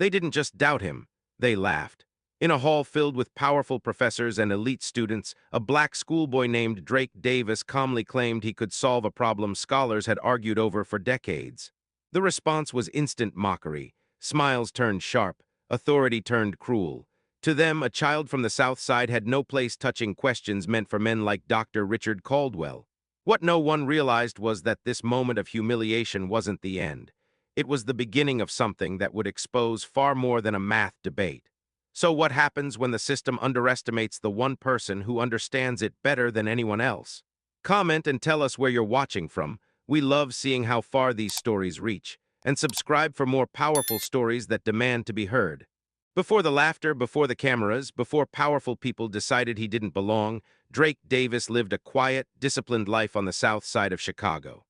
They didn't just doubt him, they laughed. In a hall filled with powerful professors and elite students, a black schoolboy named Drake Davis calmly claimed he could solve a problem scholars had argued over for decades. The response was instant mockery. Smiles turned sharp, authority turned cruel. To them, a child from the South Side had no place touching questions meant for men like Dr. Richard Caldwell. What no one realized was that this moment of humiliation wasn't the end. It was the beginning of something that would expose far more than a math debate. So what happens when the system underestimates the one person who understands it better than anyone else? Comment and tell us where you're watching from. We love seeing how far these stories reach. And subscribe for more powerful stories that demand to be heard. Before the laughter, before the cameras, before powerful people decided he didn't belong, Drake Davis lived a quiet, disciplined life on the south side of Chicago.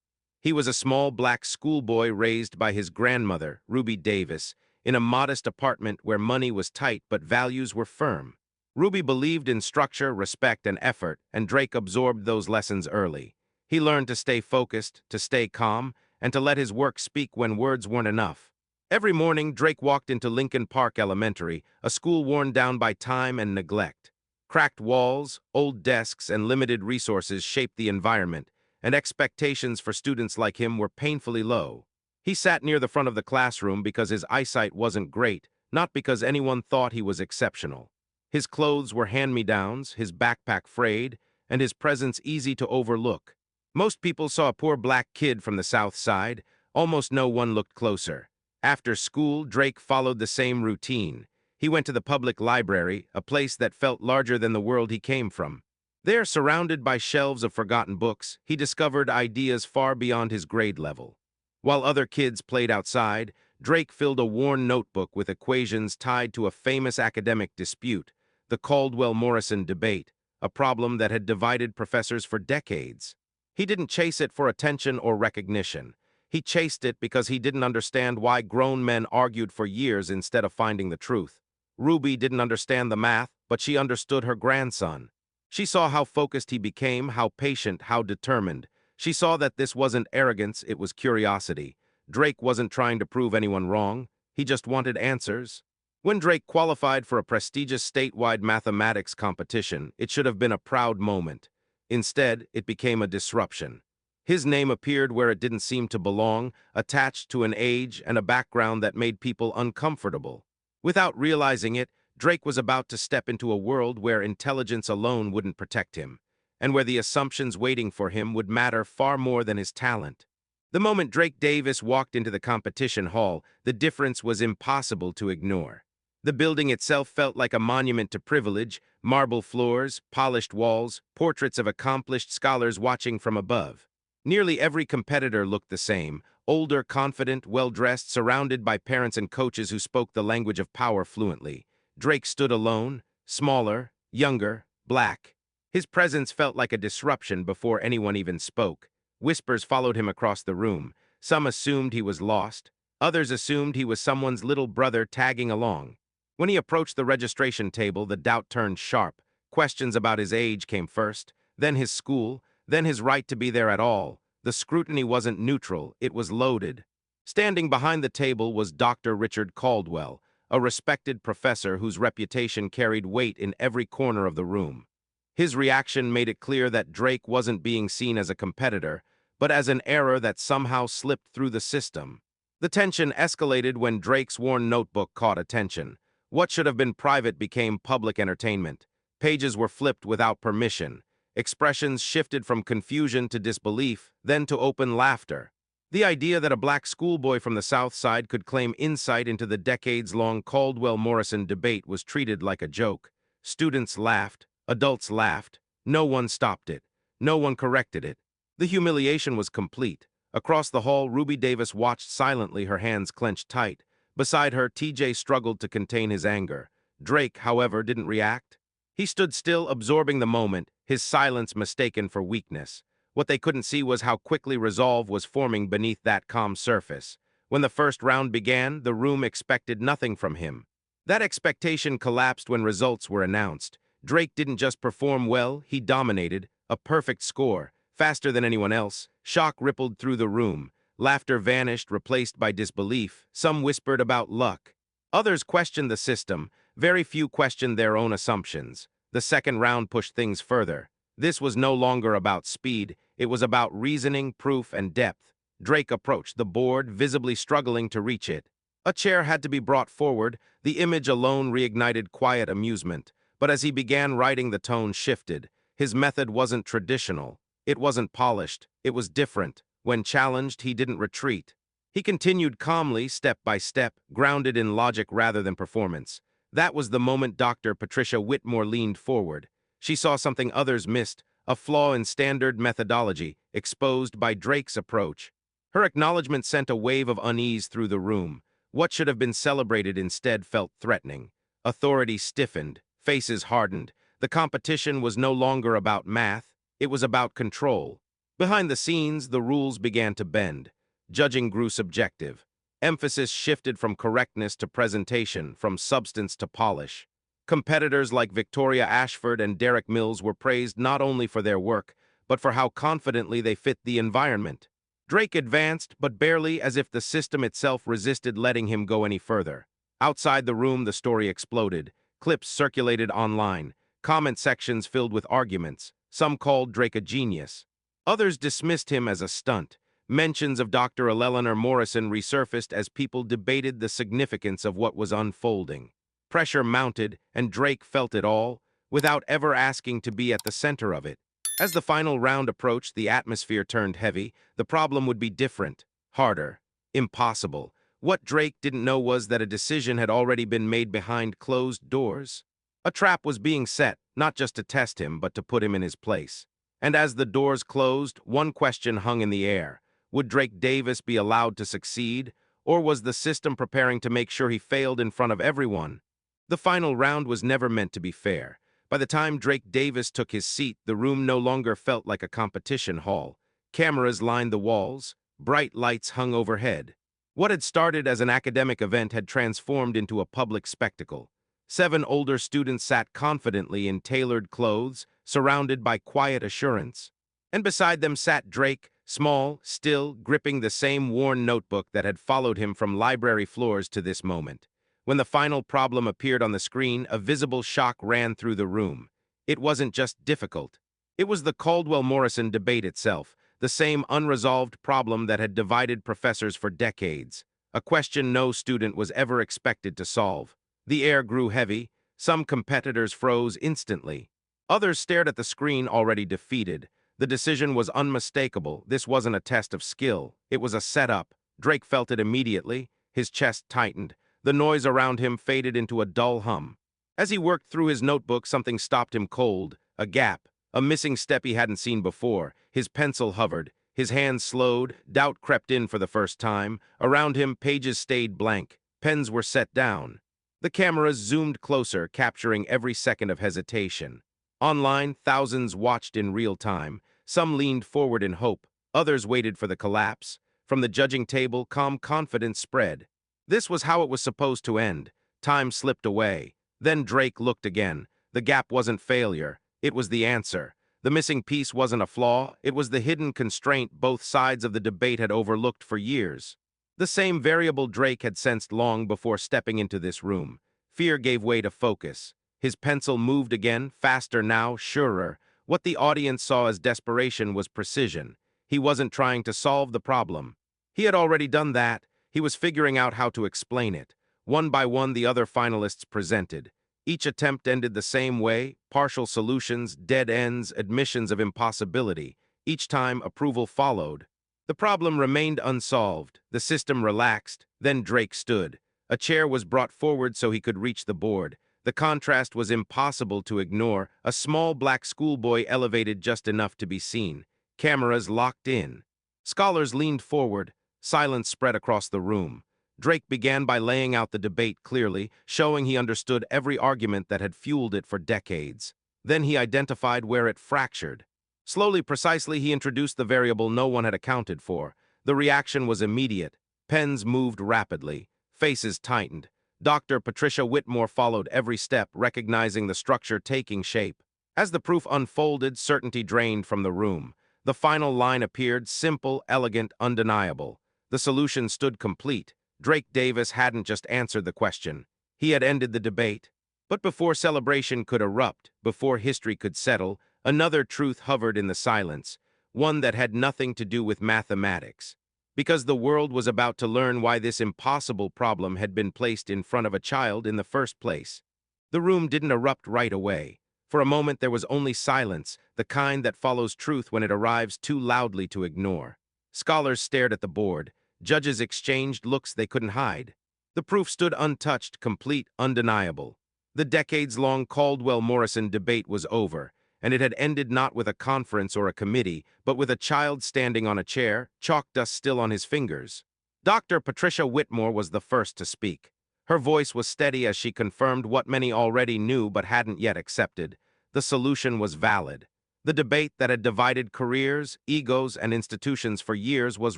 He was a small black schoolboy raised by his grandmother, Ruby Davis, in a modest apartment where money was tight but values were firm. Ruby believed in structure, respect, and effort, and Drake absorbed those lessons early. He learned to stay focused, to stay calm, and to let his work speak when words weren't enough. Every morning, Drake walked into Lincoln Park Elementary, a school worn down by time and neglect. Cracked walls, old desks, and limited resources shaped the environment, and expectations for students like him were painfully low. He sat near the front of the classroom because his eyesight wasn't great, not because anyone thought he was exceptional. His clothes were hand-me-downs, his backpack frayed, and his presence easy to overlook. Most people saw a poor black kid from the South Side. Almost no one looked closer. After school, Drake followed the same routine. He went to the public library, a place that felt larger than the world he came from. There, surrounded by shelves of forgotten books, he discovered ideas far beyond his grade level. While other kids played outside, Drake filled a worn notebook with equations tied to a famous academic dispute, the Caldwell-Morrison debate, a problem that had divided professors for decades. He didn't chase it for attention or recognition. He chased it because he didn't understand why grown men argued for years instead of finding the truth. Ruby didn't understand the math, but she understood her grandson. She saw how focused he became, how patient, how determined. She saw that this wasn't arrogance, it was curiosity. Drake wasn't trying to prove anyone wrong. He just wanted answers. When Drake qualified for a prestigious statewide mathematics competition, it should have been a proud moment. Instead, it became a disruption. His name appeared where it didn't seem to belong, attached to an age and a background that made people uncomfortable. Without realizing it, Drake was about to step into a world where intelligence alone wouldn't protect him, and where the assumptions waiting for him would matter far more than his talent. The moment Drake Davis walked into the competition hall, the difference was impossible to ignore. The building itself felt like a monument to privilege, marble floors, polished walls, portraits of accomplished scholars watching from above. Nearly every competitor looked the same, older, confident, well-dressed, surrounded by parents and coaches who spoke the language of power fluently. Drake stood alone, smaller, younger, black. His presence felt like a disruption before anyone even spoke. Whispers followed him across the room. Some assumed he was lost. Others assumed he was someone's little brother tagging along. When he approached the registration table, the doubt turned sharp. Questions about his age came first, then his school, then his right to be there at all. The scrutiny wasn't neutral, it was loaded. Standing behind the table was Dr. Richard Caldwell, a respected professor whose reputation carried weight in every corner of the room. His reaction made it clear that Drake wasn't being seen as a competitor, but as an error that somehow slipped through the system. The tension escalated when Drake's worn notebook caught attention. What should have been private became public entertainment. Pages were flipped without permission. Expressions shifted from confusion to disbelief, then to open laughter. The idea that a black schoolboy from the South Side could claim insight into the decades-long Caldwell-Morrison debate was treated like a joke. Students laughed, adults laughed. No one stopped it. No one corrected it. The humiliation was complete. Across the hall, Ruby Davis watched silently, her hands clenched tight. Beside her, TJ struggled to contain his anger. Drake, however, didn't react. He stood still, absorbing the moment, his silence mistaken for weakness. What they couldn't see was how quickly resolve was forming beneath that calm surface. When the first round began, the room expected nothing from him. That expectation collapsed when results were announced. Drake didn't just perform well, he dominated. A perfect score, faster than anyone else. Shock rippled through the room. Laughter vanished, replaced by disbelief. Some whispered about luck. Others questioned the system. Very few questioned their own assumptions. The second round pushed things further. This was no longer about speed. It was about reasoning, proof, and depth. Drake approached the board, visibly struggling to reach it. A chair had to be brought forward. The image alone reignited quiet amusement. But as he began writing, the tone shifted. His method wasn't traditional. It wasn't polished. It was different. When challenged, he didn't retreat. He continued calmly, step by step, grounded in logic rather than performance. That was the moment Dr. Patricia Whitmore leaned forward. She saw something others missed, a flaw in standard methodology, exposed by Drake's approach. Her acknowledgement sent a wave of unease through the room. What should have been celebrated instead felt threatening. Authority stiffened, faces hardened. The competition was no longer about math, it was about control. Behind the scenes, the rules began to bend. Judging grew subjective. Emphasis shifted from correctness to presentation, from substance to polish. Competitors like Victoria Ashford and Derek Mills were praised not only for their work, but for how confidently they fit the environment. Drake advanced, but barely, as if the system itself resisted letting him go any further. Outside the room, the story exploded. Clips circulated online. Comment sections filled with arguments. Some called Drake a genius. Others dismissed him as a stunt. Mentions of Dr. Eleanor Morrison resurfaced as people debated the significance of what was unfolding. Pressure mounted, and Drake felt it all, without ever asking to be at the center of it. As the final round approached, the atmosphere turned heavy. The problem would be different, harder, impossible. What Drake didn't know was that a decision had already been made behind closed doors. A trap was being set, not just to test him, but to put him in his place. And as the doors closed, one question hung in the air. Would Drake Davis be allowed to succeed, or was the system preparing to make sure he failed in front of everyone? The final round was never meant to be fair. By the time Drake Davis took his seat, the room no longer felt like a competition hall. Cameras lined the walls, bright lights hung overhead. What had started as an academic event had transformed into a public spectacle. 7 older students sat confidently in tailored clothes, surrounded by quiet assurance. And beside them sat Drake, small, still, gripping the same worn notebook that had followed him from library floors to this moment. When the final problem appeared on the screen, a visible shock ran through the room. It wasn't just difficult. It was the Caldwell-Morrison debate itself, the same unresolved problem that had divided professors for decades, a question no student was ever expected to solve. The air grew heavy. Some competitors froze instantly. Others stared at the screen already defeated. The decision was unmistakable. This wasn't a test of skill. It was a setup. Drake felt it immediately. His chest tightened. The noise around him faded into a dull hum. As he worked through his notebook, something stopped him cold. A gap. A missing step he hadn't seen before. His pencil hovered. His hands slowed. Doubt crept in for the first time. Around him, pages stayed blank. Pens were set down. The cameras zoomed closer, capturing every second of hesitation. Online, thousands watched in real time. Some leaned forward in hope. Others waited for the collapse. From the judging table, calm confidence spread. This was how it was supposed to end. Time slipped away. Then Drake looked again. The gap wasn't failure. It was the answer. The missing piece wasn't a flaw. It was the hidden constraint both sides of the debate had overlooked for years. The same variable Drake had sensed long before stepping into this room. Fear gave way to focus. His pencil moved again, faster now, surer. What the audience saw as desperation was precision. He wasn't trying to solve the problem. He had already done that. He was figuring out how to explain it. One by one, the other finalists presented. Each attempt ended the same way: partial solutions, dead ends, admissions of impossibility. Each time, approval followed. The problem remained unsolved. The system relaxed. Then Drake stood. A chair was brought forward so he could reach the board. The contrast was impossible to ignore. A small black schoolboy elevated just enough to be seen. Cameras locked in. Scholars leaned forward. Silence spread across the room. Drake began by laying out the debate clearly, showing he understood every argument that had fueled it for decades. Then he identified where it fractured. Slowly, precisely, he introduced the variable no one had accounted for. The reaction was immediate. Pens moved rapidly. Faces tightened. Dr. Patricia Whitmore followed every step, recognizing the structure taking shape. As the proof unfolded, certainty drained from the room. The final line appeared, simple, elegant, undeniable. The solution stood complete. Drake Davis hadn't just answered the question. He had ended the debate. But before celebration could erupt, before history could settle, another truth hovered in the silence, one that had nothing to do with mathematics. Because the world was about to learn why this impossible problem had been placed in front of a child in the first place. The room didn't erupt right away. For a moment there was only silence, the kind that follows truth when it arrives too loudly to ignore. Scholars stared at the board. Judges exchanged looks they couldn't hide. The proof stood untouched, complete, undeniable. The decades-long Caldwell-Morrison debate was over, and it had ended not with a conference or a committee, but with a child standing on a chair, chalk dust still on his fingers. Dr. Patricia Whitmore was the first to speak. Her voice was steady as she confirmed what many already knew but hadn't yet accepted. The solution was valid. The debate that had divided careers, egos, and institutions for years was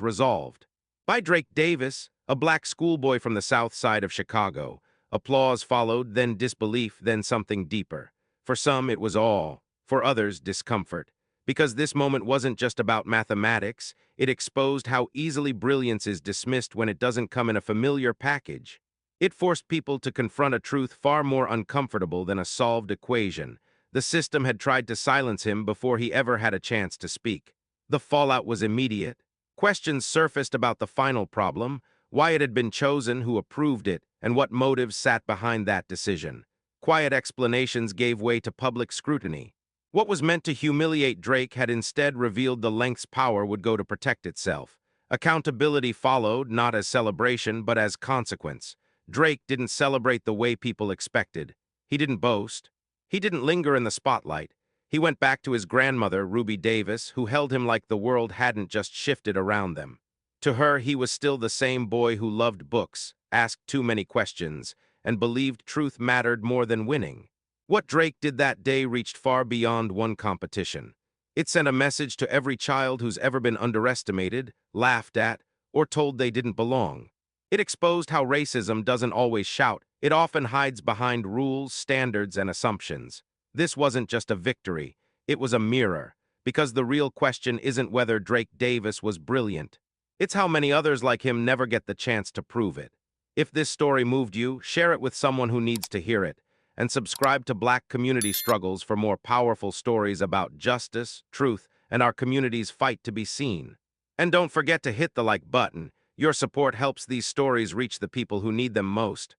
resolved. By Drake Davis, a black schoolboy from the south side of Chicago. Applause followed, then disbelief, then something deeper. For some, it was awe. For others, discomfort. Because this moment wasn't just about mathematics, it exposed how easily brilliance is dismissed when it doesn't come in a familiar package. It forced people to confront a truth far more uncomfortable than a solved equation. The system had tried to silence him before he ever had a chance to speak. The fallout was immediate. Questions surfaced about the final problem, why it had been chosen, who approved it, and what motives sat behind that decision. Quiet explanations gave way to public scrutiny. What was meant to humiliate Drake had instead revealed the lengths power would go to protect itself. Accountability followed, not as celebration, but as consequence. Drake didn't celebrate the way people expected. He didn't boast. He didn't linger in the spotlight. He went back to his grandmother, Ruby Davis, who held him like the world hadn't just shifted around them. To her, he was still the same boy who loved books, asked too many questions, and believed truth mattered more than winning. What Drake did that day reached far beyond one competition. It sent a message to every child who's ever been underestimated, laughed at, or told they didn't belong. It exposed how racism doesn't always shout. It often hides behind rules, standards, and assumptions. This wasn't just a victory. It was a mirror. Because the real question isn't whether Drake Davis was brilliant. It's how many others like him never get the chance to prove it. If this story moved you, share it with someone who needs to hear it. And subscribe to Black Community Struggles for more powerful stories about justice, truth, and our community's fight to be seen. And don't forget to hit the like button. Your support helps these stories reach the people who need them most.